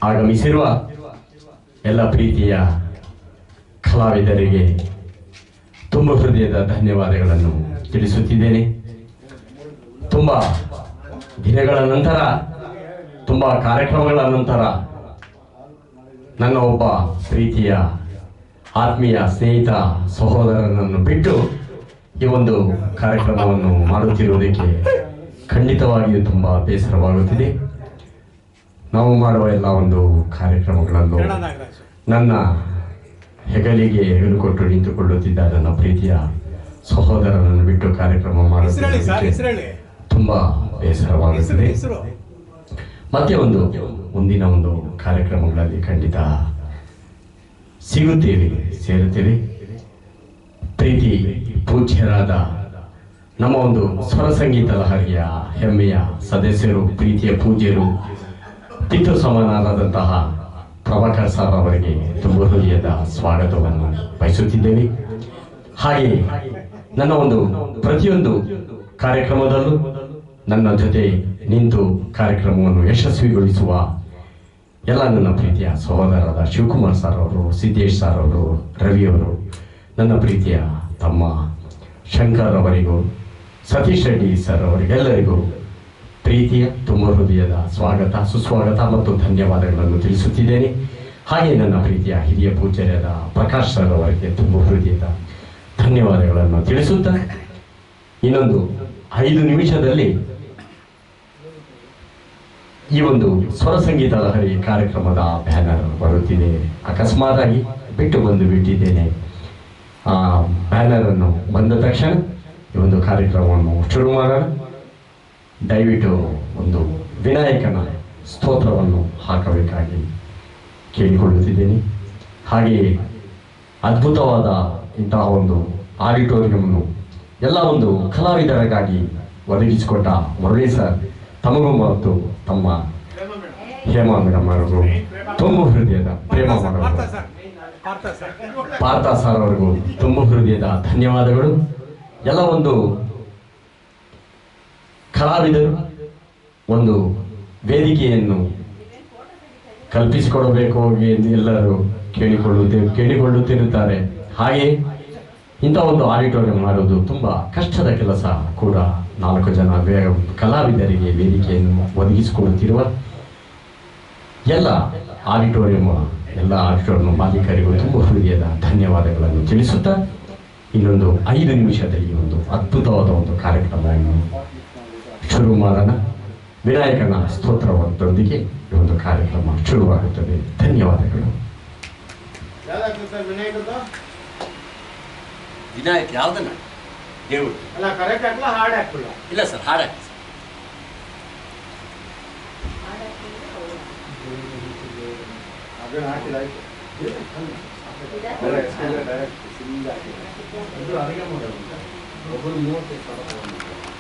ಆಗಮಿಸಿರುವ ಎಲ್ಲ ಪ್ರೀತಿಯ ಕಲಾವಿದರಿಗೆ ತುಂಬ ಹೃದಯದ ಧನ್ಯವಾದಗಳನ್ನು ತಿಳಿಸುತ್ತಿದ್ದೇನೆ. ತುಂಬ ದಿನಗಳ ನಂತರ, ತುಂಬ ಕಾರ್ಯಕ್ರಮಗಳ ನಂತರ ನನ್ನ ಒಬ್ಬ ಪ್ರೀತಿಯ ಆತ್ಮೀಯ ಸ್ನೇಹಿತ ಸಹೋದರನನ್ನು ಬಿಟ್ಟು ಈ ಒಂದು ಕಾರ್ಯಕ್ರಮವನ್ನು ಮಾಡುತ್ತಿರುವುದಕ್ಕೆ ಖಂಡಿತವಾಗಿಯೂ ತುಂಬ ಬೇಸರವಾಗುತ್ತಿದೆ. ನಾವು ಮಾಡುವ ಎಲ್ಲ ಒಂದು ಕಾರ್ಯಕ್ರಮಗಳಲ್ಲೂ ನನ್ನ ಹೆಗಲಿಗೆ ಹೆಗಲು ಕೊಟ್ಟು ನಿಂತುಕೊಳ್ಳುತ್ತಿದ್ದ ನನ್ನ ಪ್ರೀತಿಯ ಸಹೋದರನನ್ನು ಬಿಟ್ಟು ಕಾರ್ಯಕ್ರಮ ಮಾಡುತ್ತಿರುವುದಕ್ಕೆ ತುಂಬ ಬೇಸರವಾಗುತ್ತದೆ. ಮತ್ತೆ ಮುಂದಿನ ಒಂದು ಕಾರ್ಯಕ್ರಮಗಳಲ್ಲಿ ಖಂಡಿತ ಸೇರುತ್ತೇವೆ. ಪ್ರೀತಿ ಪೂಜ್ಯರಾದ ನಮ್ಮ ಒಂದು ಸ್ವರ ಸಂಗೀತ ಲಹರಿಯ ಹೆಮ್ಮೆಯ ಸದಸ್ಯರು, ಪ್ರೀತಿಯ ಪೂಜ್ಯರು, ಪಿತೃ ಸಮಾನರಾದಂತಹ ಪ್ರಭಾಕರ್ ಸರ್ ಅವರಿಗೆ ತುಂಬ ಹೃದಯದ ಸ್ವಾಗತವನ್ನು ಬಯಸುತ್ತಿದ್ದೇವೆ. ಹಾಗೆ ನನ್ನ ಒಂದು ಪ್ರತಿಯೊಂದು ಕಾರ್ಯಕ್ರಮದಲ್ಲೂ ನನ್ನ ಜೊತೆ ನಿಂತು ಕಾರ್ಯಕ್ರಮವನ್ನು ಯಶಸ್ವಿಗೊಳಿಸುವ ಎಲ್ಲ ನನ್ನ ಪ್ರೀತಿಯ ಸಹೋದರರಾದ ಶಿವಕುಮಾರ್ ಸರ್ ಅವರು, ಸಿದ್ದೇಶ್ ಸರ್ ಅವರು, ರವಿಯವರು, ನನ್ನ ಪ್ರೀತಿಯ ತಮ್ಮ ಶಂಕರ್ ಅವರಿಗೂ, ಸತೀಶ್ ರೆಡ್ಡಿ ಸರ್ ಅವರಿಗೆಲ್ಲರಿಗೂ ಪ್ರೀತಿಯ ತುಂಬ ಹೃದಯದ ಸ್ವಾಗತ, ಸುಸ್ವಾಗತ ಮತ್ತು ಧನ್ಯವಾದಗಳನ್ನು ತಿಳಿಸುತ್ತಿದ್ದೇನೆ. ಹಾಗೆ ನನ್ನ ಪ್ರೀತಿಯ ಹಿರಿಯ ಪೂಜ್ಯರಾದ ಪ್ರಕಾಶ್ ಸರ್ ಅವರಿಗೆ ತುಂಬ ಹೃದಯದ ಧನ್ಯವಾದಗಳನ್ನು ತಿಳಿಸುತ್ತಾ, ಇನ್ನೊಂದು 5 ನಿಮಿಷದಲ್ಲಿ ಈ ಒಂದು ಸ್ವರ ಸಂಗೀತ ಲಹರಿ ಕಾರ್ಯಕ್ರಮದ ಬ್ಯಾನರ್ ಬರುತ್ತಿದೆ. ಅಕಸ್ಮಾತಾಗಿ ಬಿಟ್ಟಿದ್ದೇನೆ. ಆ ಬ್ಯಾನರನ್ನು ಬಂದ ತಕ್ಷಣ ಈ ಒಂದು ಕಾರ್ಯಕ್ರಮವನ್ನು ಶುರು ಮಾಡೋಣ. ದಯವಿಟ್ಟು ಒಂದು ವಿನಾಯಕನ ಸ್ತೋತ್ರವನ್ನು ಹಾಕಬೇಕಾಗಿ ಕೇಳಿಕೊಳ್ಳುತ್ತಿದ್ದೇನೆ. ಹಾಗೆಯೇ ಅದ್ಭುತವಾದ ಇಂತಹ ಒಂದು ಆಡಿಟೋರಿಯಂನ್ನು ಎಲ್ಲ ಒಂದು ಕಲಾವಿದರಿಗಾಗಿ ಒದಗಿಸಿಕೊಟ್ಟ ಮುರಳಿ ಸರ್ ತಮಗೂ ಮತ್ತು ತಮ್ಮ ಹೇಮಾ ಮೇಡಮ್ ಅವರಿಗೂ ತುಂಬ ಹೃದಯದ ಪ್ರೇಮ ಮಾಡೋರು ಪಾರ್ಥ ಸರ್ ಅವರಿಗೂ ತುಂಬ ಹೃದಯದ ಧನ್ಯವಾದಗಳು. ಎಲ್ಲ ಒಂದು ಕಲಾವಿದರು ಒಂದು ವೇದಿಕೆಯನ್ನು ಕಲ್ಪಿಸಿಕೊಡಬೇಕು ಎಂದು ಎಲ್ಲರೂ ಕೇಳಿಕೊಳ್ಳುತ್ತಿರುತ್ತಾರೆ. ಹಾಗೆ ಇಂಥ ಒಂದು ಆಡಿಟೋರಿಯಂ ಮಾಡುವುದು ತುಂಬ ಕಷ್ಟದ ಕೆಲಸ ಕೂಡ. 4 ಜನ ಕಲಾವಿದರಿಗೆ ವೇದಿಕೆಯನ್ನು ಒದಗಿಸಿಕೊಡುತ್ತಿರುವ ಎಲ್ಲ ಆಡಿಟೋರಿಯಂ ಮಾಲೀಕರಿಗೂ ತುಂಬ ಹೃದಯದ ಧನ್ಯವಾದಗಳನ್ನು ತಿಳಿಸುತ್ತಾ, ಇನ್ನೊಂದು 5 ನಿಮಿಷದಲ್ಲಿ ಒಂದು ಅದ್ಭುತವಾದ ಒಂದು ಕಾರ್ಯಕ್ರಮವನ್ನು ಶುರು ಮಾಡೋಣ. ವಿನಾಯಕನ ಸ್ತೋತ್ರದೊಂದಿಗೆ ಈ ಒಂದು ಕಾರ್ಯಕ್ರಮ ಶುರುವಾಗುತ್ತದೆ. ಧನ್ಯವಾದಗಳು. ವಿನಾಯಕ್ ಯಾವ್ದನ್ನ ದೇವರು ಅಲ್ಲ, ಕರೆಕ್ಟ್ ಹಾಕಲ್ಲ, ಹಾಡ್ ಹಾಕಲ್ಲ. ಇಲ್ಲ ಸರ್, ಹಾಡು ಹಾಕಿ. ಒಬ್ಬರು 35,000